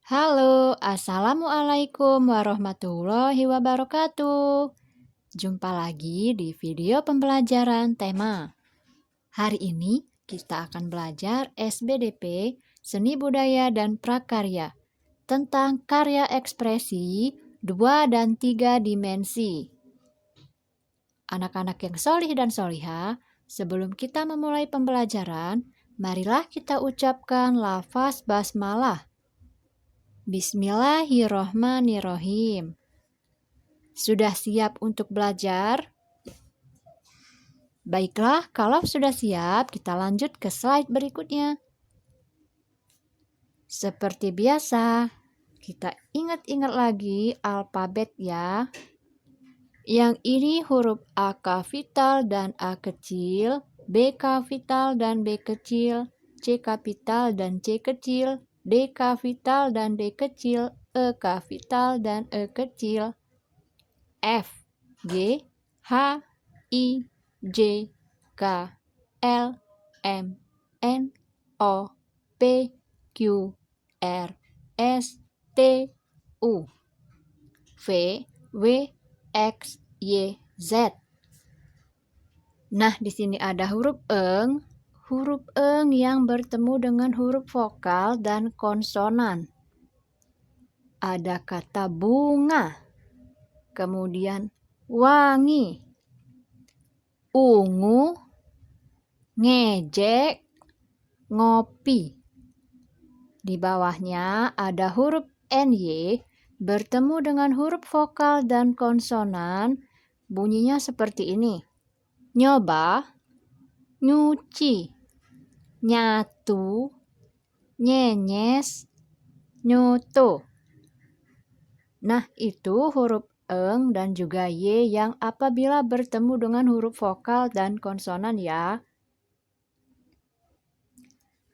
Halo, Assalamualaikum warahmatullahi wabarakatuh. Jumpa lagi di video pembelajaran tema. Hari ini kita akan belajar SBDP, Seni Budaya dan Prakarya, tentang karya ekspresi 2 dan 3 dimensi. Anak-anak yang solih dan solihah, sebelum kita memulai pembelajaran, marilah kita ucapkan lafaz basmalah. Bismillahirrohmanirrohim. Sudah siap untuk belajar? Baiklah, kalau sudah siap, kita lanjut ke slide berikutnya. Seperti biasa, kita ingat-ingat lagi alfabet ya. Yang ini huruf A kapital dan A kecil, B kapital dan B kecil, C kapital dan C kecil, D kapital dan D kecil, E kapital dan E kecil, F, G, H, I, J, K, L, M, N, O, P, Q, R, S, T, U, V, W, X, Y, Z. Nah, di sini ada huruf eng. Huruf eng yang bertemu dengan huruf vokal dan konsonan. Ada kata bunga, kemudian wangi, ungu, ngejek, ngopi. Di bawahnya ada huruf NY bertemu dengan huruf vokal dan konsonan. Bunyinya seperti ini. Nyoba, nyuci, nyatu, nyenyes, nyoto. Nah, itu huruf eng dan juga y yang apabila bertemu dengan huruf vokal dan konsonan ya.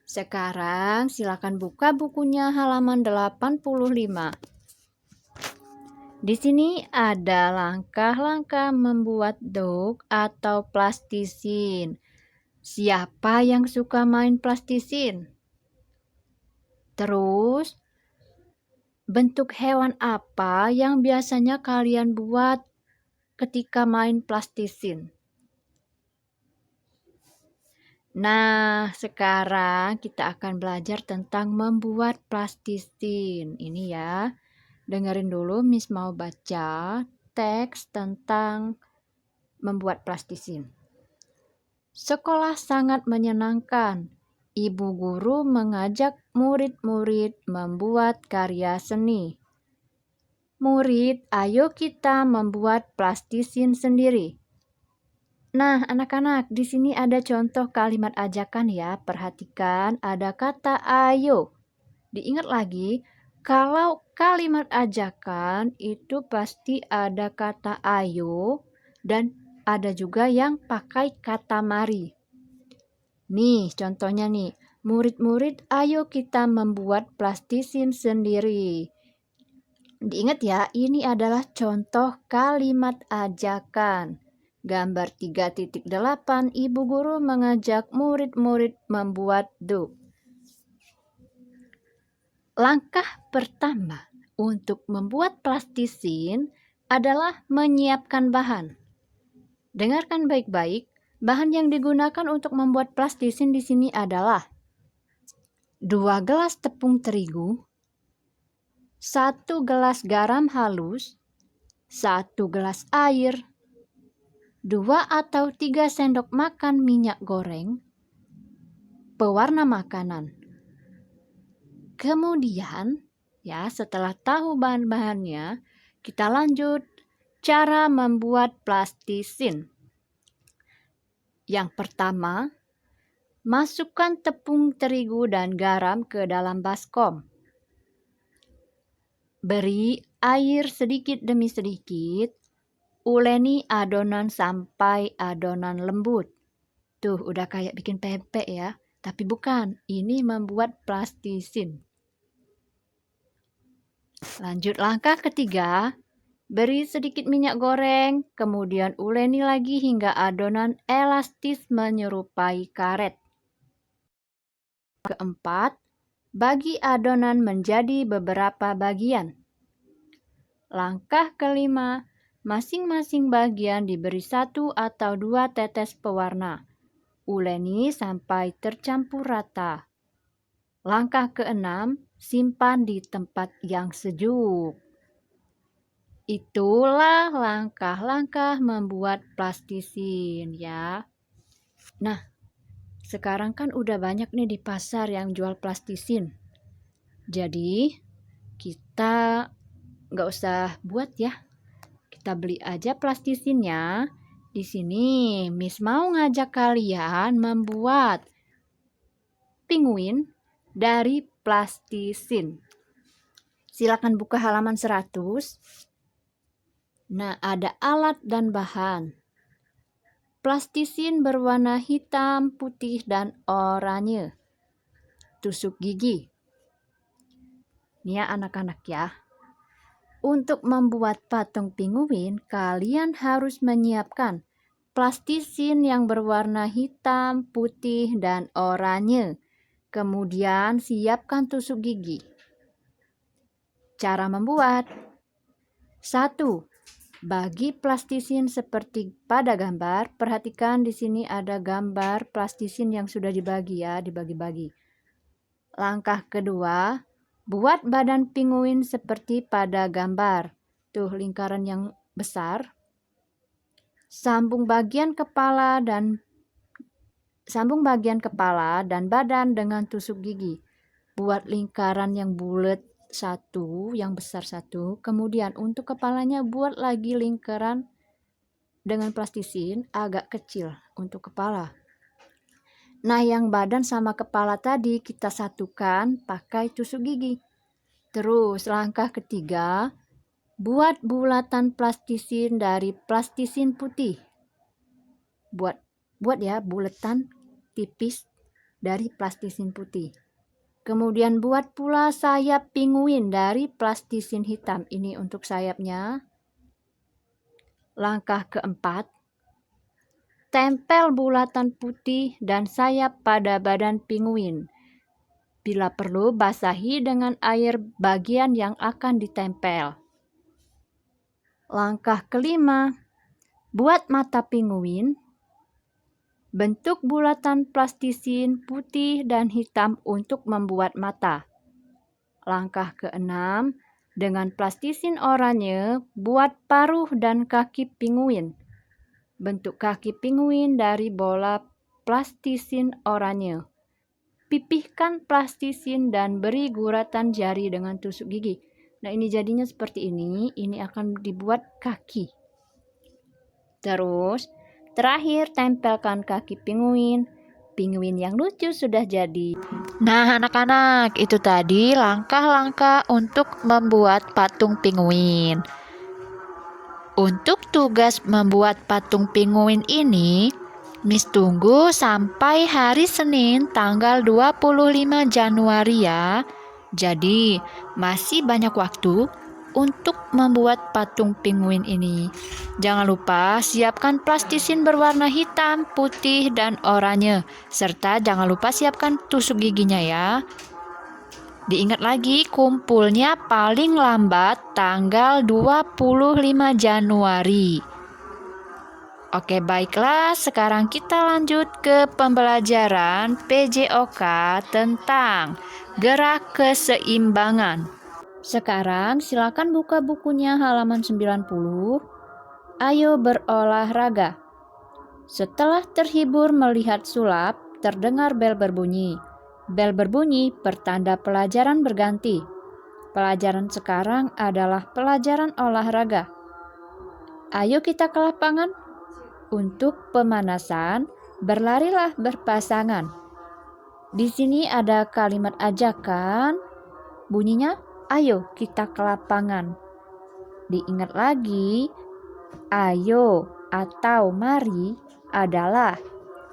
Sekarang silakan buka bukunya halaman 85. Di sini ada langkah-langkah membuat dog atau plastisin. Siapa yang suka main plastisin? Terus, bentuk hewan apa yang biasanya kalian buat ketika main plastisin? Nah, sekarang kita akan belajar tentang membuat plastisin. Ini ya. Dengerin dulu, Miss mau baca teks tentang membuat plastisin. Sekolah sangat menyenangkan. Ibu guru mengajak murid-murid membuat karya seni. Murid, ayo kita membuat plastisin sendiri. Nah, anak-anak, di sini ada contoh kalimat ajakan ya. Perhatikan, ada kata ayo. Diingat lagi, kalau kalimat ajakan itu pasti ada kata ayo dan ada juga yang pakai kata mari. Nih, contohnya nih. Murid-murid, ayo kita membuat plastisin sendiri. Diingat ya, ini adalah contoh kalimat ajakan. Gambar 3.8, Ibu guru mengajak murid-murid membuat duk. Langkah pertama untuk membuat plastisin adalah menyiapkan bahan. Dengarkan baik-baik, bahan yang digunakan untuk membuat plastisin di sini adalah 2 gelas tepung terigu, 1 gelas garam halus, 1 gelas air, 2 atau 3 sendok makan minyak goreng, pewarna makanan. Kemudian, ya setelah tahu bahan-bahannya, kita lanjut cara membuat plastisin. Yang pertama, masukkan tepung terigu dan garam ke dalam baskom. Beri air sedikit demi sedikit. Uleni adonan sampai adonan lembut. Tuh, udah kayak bikin pempek ya. Tapi bukan, ini membuat plastisin. Lanjut langkah ketiga, beri sedikit minyak goreng, kemudian uleni lagi hingga adonan elastis menyerupai karet. Keempat, Bagi adonan menjadi beberapa bagian. Langkah kelima, masing-masing bagian diberi 1 atau 2 tetes pewarna. Uleni sampai tercampur rata. Langkah keenam, simpan di tempat yang sejuk. Itulah langkah-langkah membuat plastisin ya. Nah, sekarang kan udah banyak nih di pasar yang jual plastisin. Jadi, kita nggak usah buat ya. Kita beli aja plastisinnya. Di sini Miss mau ngajak kalian membuat penguin dari plastisin. Silakan buka halaman 100. Nah, ada alat dan bahan. Plastisin berwarna hitam, putih, dan oranye. Tusuk gigi. Ini ya anak-anak ya. Untuk membuat patung penguin, kalian harus menyiapkan plastisin yang berwarna hitam, putih, dan oranye. Kemudian siapkan tusuk gigi. Cara membuat. 1. Bagi plastisin seperti pada gambar. Perhatikan di sini ada gambar plastisin yang sudah dibagi ya, dibagi-bagi. Langkah kedua, buat badan penguin seperti pada gambar. Tuh lingkaran yang besar. Sambung bagian kepala dan badan dengan tusuk gigi. Buat lingkaran yang bulat 1, yang besar 1. Kemudian untuk kepalanya buat lagi lingkaran dengan plastisin agak kecil untuk kepala. Nah, yang badan sama kepala tadi kita satukan pakai tusuk gigi. Terus langkah ketiga, buat bulatan plastisin dari plastisin putih. Buat ya bulatan tipis dari plastisin putih. Kemudian buat pula sayap penguin dari plastisin hitam. Ini untuk sayapnya. Langkah keempat, tempel bulatan putih dan sayap pada badan penguin. Bila perlu, basahi dengan air bagian yang akan ditempel. Langkah kelima, buat mata penguin. Bentuk bulatan plastisin putih dan hitam untuk membuat mata. Langkah keenam, dengan plastisin oranye, buat paruh dan kaki penguin. Bentuk kaki penguin dari bola plastisin oranye. Pipihkan plastisin dan beri guratan jari dengan tusuk gigi. Nah, ini jadinya seperti ini. Ini akan dibuat kaki. Terus, terakhir tempelkan kaki penguin. Penguin yang lucu sudah jadi. Nah, anak-anak, itu tadi langkah-langkah untuk membuat patung penguin. Untuk tugas membuat patung penguin ini, Miss tunggu sampai hari Senin tanggal 25 Januari ya. Jadi, masih banyak waktu untuk membuat patung penguin ini. Jangan lupa siapkan plastisin berwarna hitam, putih, dan oranye. Serta jangan lupa siapkan tusuk giginya ya. Diingat lagi, kumpulnya paling lambat tanggal 25 Januari. Oke, baiklah. Sekarang kita lanjut ke pembelajaran PJOK tentang gerak keseimbangan. Sekarang silakan buka bukunya halaman 90. Ayo berolahraga. Setelah terhibur melihat sulap, terdengar bel berbunyi. Bel berbunyi pertanda pelajaran berganti. Pelajaran sekarang adalah pelajaran olahraga. Ayo kita ke lapangan. Untuk pemanasan, berlarilah berpasangan. Di sini ada kalimat ajakan. Bunyinya, ayo kita ke lapangan. Diingat lagi, ayo atau mari adalah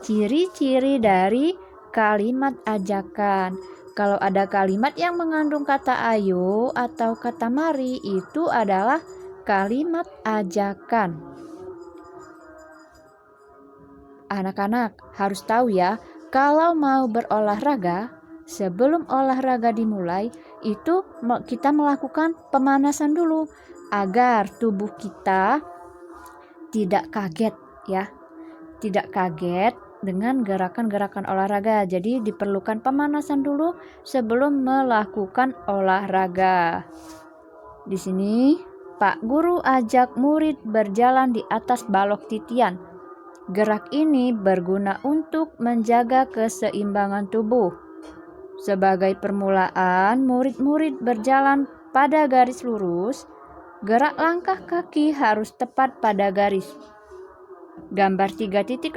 ciri-ciri dari kalimat ajakan. Kalau ada kalimat yang mengandung kata ayo atau kata mari, itu adalah kalimat ajakan. Anak-anak harus tahu ya, kalau mau berolahraga, sebelum olahraga dimulai, itu kita melakukan pemanasan dulu agar tubuh kita tidak kaget ya. Tidak kaget dengan gerakan-gerakan olahraga. Jadi diperlukan pemanasan dulu sebelum melakukan olahraga. Di sini Pak Guru ajak murid berjalan di atas balok titian. Gerak ini berguna untuk menjaga keseimbangan tubuh. Sebagai permulaan, murid-murid berjalan pada garis lurus. Gerak langkah kaki harus tepat pada garis. Gambar 3.15,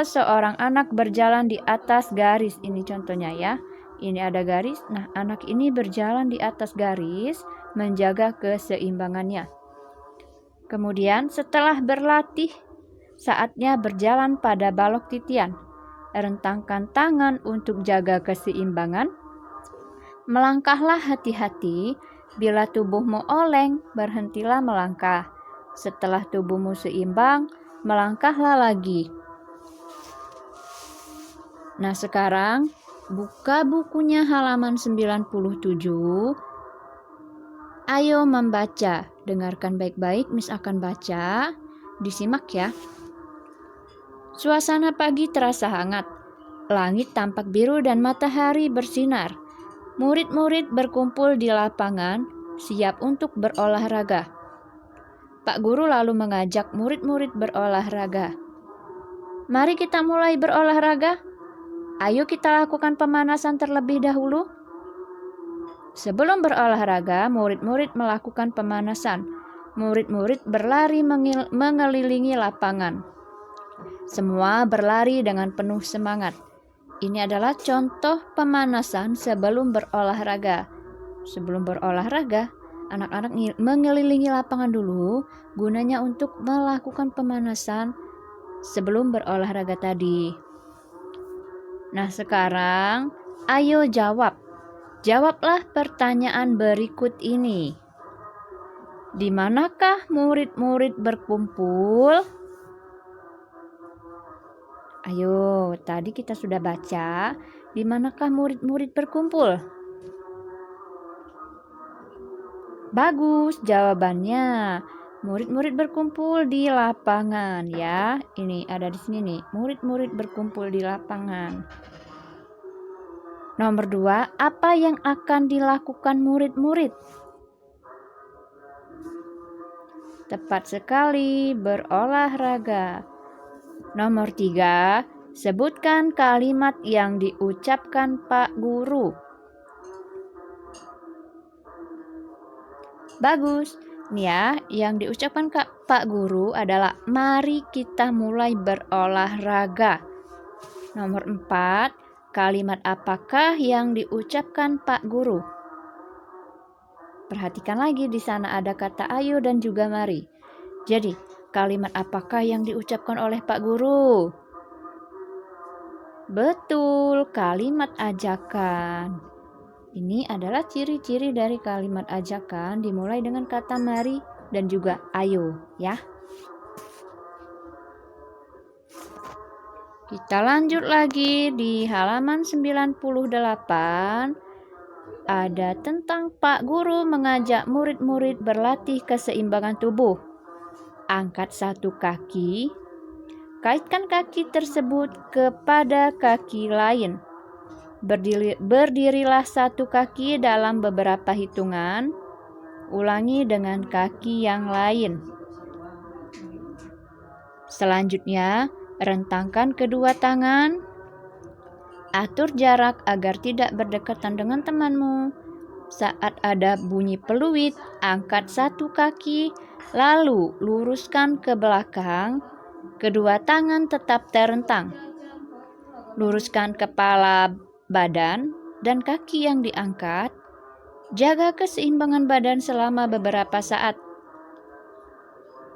seorang anak berjalan di atas garis. Ini contohnya ya. Ini ada garis. Nah, anak ini berjalan di atas garis menjaga keseimbangannya. Kemudian setelah berlatih, saatnya berjalan pada balok titian. Rentangkan tangan untuk jaga keseimbangan. Melangkahlah hati-hati. Bila tubuhmu oleng, berhentilah melangkah. Setelah tubuhmu seimbang, melangkahlah lagi. Nah, sekarang buka bukunya halaman 97. Ayo membaca. Dengarkan baik-baik, Miss akan baca. Disimak ya. Suasana pagi terasa hangat. Langit tampak biru dan matahari bersinar. Murid-murid berkumpul di lapangan, siap untuk berolahraga. Pak Guru lalu mengajak murid-murid berolahraga. Mari kita mulai berolahraga. Ayo kita lakukan pemanasan terlebih dahulu. Sebelum berolahraga, murid-murid melakukan pemanasan. Murid-murid berlari mengelilingi lapangan. Semua berlari dengan penuh semangat. Ini adalah contoh pemanasan sebelum berolahraga. Sebelum berolahraga, anak-anak mengelilingi lapangan dulu, gunanya untuk melakukan pemanasan sebelum berolahraga tadi. Nah, sekarang ayo jawab. Jawablah pertanyaan berikut ini. Di manakah murid-murid berkumpul? Ayo, tadi kita sudah baca. Di manakah murid-murid berkumpul? Bagus jawabannya. Murid-murid berkumpul di lapangan ya. Ini ada di sini nih. Murid-murid berkumpul di lapangan. Nomor 2, apa yang akan dilakukan murid-murid? Tepat sekali, berolahraga. Nomor 3, sebutkan kalimat yang diucapkan Pak Guru. Bagus. Nih ya, yang diucapkan Pak Guru adalah mari kita mulai berolahraga. Nomor 4, kalimat apakah yang diucapkan Pak Guru? Perhatikan lagi di sana ada kata ayo dan juga mari. Jadi, kalimat apakah yang diucapkan oleh Pak Guru? Betul, kalimat ajakan. Ini adalah ciri-ciri dari kalimat ajakan dimulai dengan kata mari dan juga ayo ya. Kita lanjut lagi di halaman 98. Ada tentang Pak Guru mengajak murid-murid berlatih keseimbangan tubuh. Angkat satu kaki, kaitkan kaki tersebut kepada kaki lain. Berdirilah satu kaki dalam beberapa hitungan. Ulangi dengan kaki yang lain. Selanjutnya, rentangkan kedua tangan. Atur jarak agar tidak berdekatan dengan temanmu. Saat ada bunyi peluit, angkat satu kaki, lalu luruskan ke belakang. Kedua tangan tetap terentang. Luruskan kepala, badan, dan kaki yang diangkat. Jaga keseimbangan badan selama beberapa saat.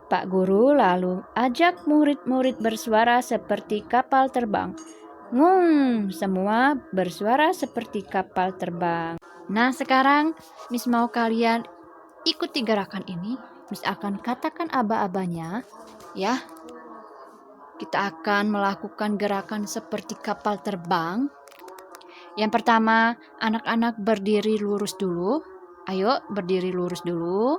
Pak Guru lalu ajak murid-murid bersuara seperti kapal terbang. Semua bersuara seperti kapal terbang. Nah, sekarang Miss mau kalian ikuti gerakan ini. Miss akan katakan aba-abanya ya. Kita akan melakukan gerakan seperti kapal terbang. Yang pertama, anak-anak berdiri lurus dulu. Ayo, berdiri lurus dulu.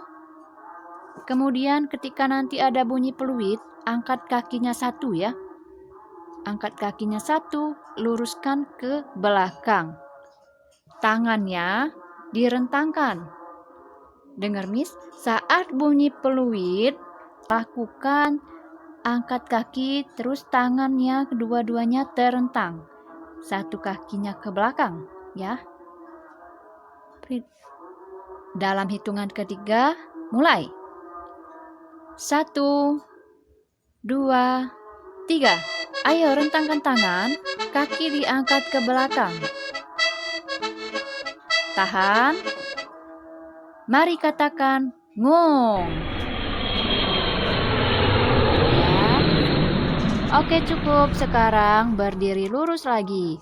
Kemudian ketika nanti ada bunyi peluit, angkat kakinya satu ya. Angkat kakinya satu, luruskan ke belakang. Tangannya direntangkan. Dengar Miss, saat bunyi peluit, lakukan angkat kaki, terus tangannya kedua-duanya terentang. Satu kakinya ke belakang, ya. Dalam hitungan ketiga, mulai. 1, 2, 3. Ayo rentangkan tangan, kaki diangkat ke belakang. Tahan. Mari katakan ngong. Ya. Oke, cukup. Sekarang berdiri lurus lagi.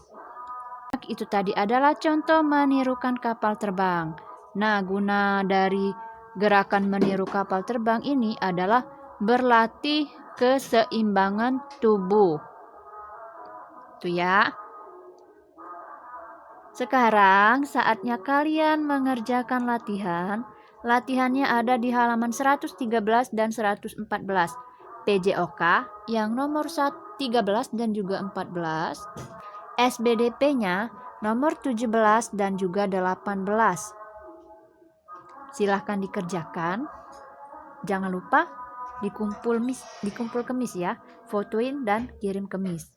Itu tadi adalah contoh menirukan kapal terbang. Nah, guna dari gerakan meniru kapal terbang ini adalah berlatih keseimbangan tubuh. Tuh ya. Sekarang saatnya kalian mengerjakan latihan. Latihannya ada di halaman 113 dan 114. PJOK yang nomor 13 dan juga 14. SBDP-nya nomor 17 dan juga 18. Silahkan dikerjakan. Jangan lupa dikumpul kemis ya. Fotoin dan kirim kemis.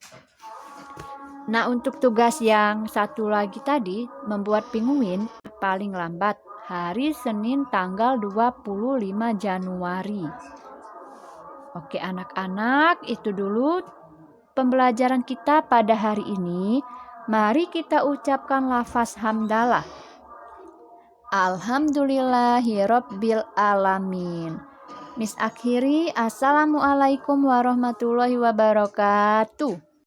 Nah, untuk tugas yang satu lagi tadi, membuat pinguin paling lambat hari Senin tanggal 25 Januari. Oke anak-anak, itu dulu pembelajaran kita pada hari ini. Mari kita ucapkan lafaz hamdalah. Alhamdulillahirabbil alamin. Miss akhiri, assalamualaikum warahmatullahi wabarakatuh.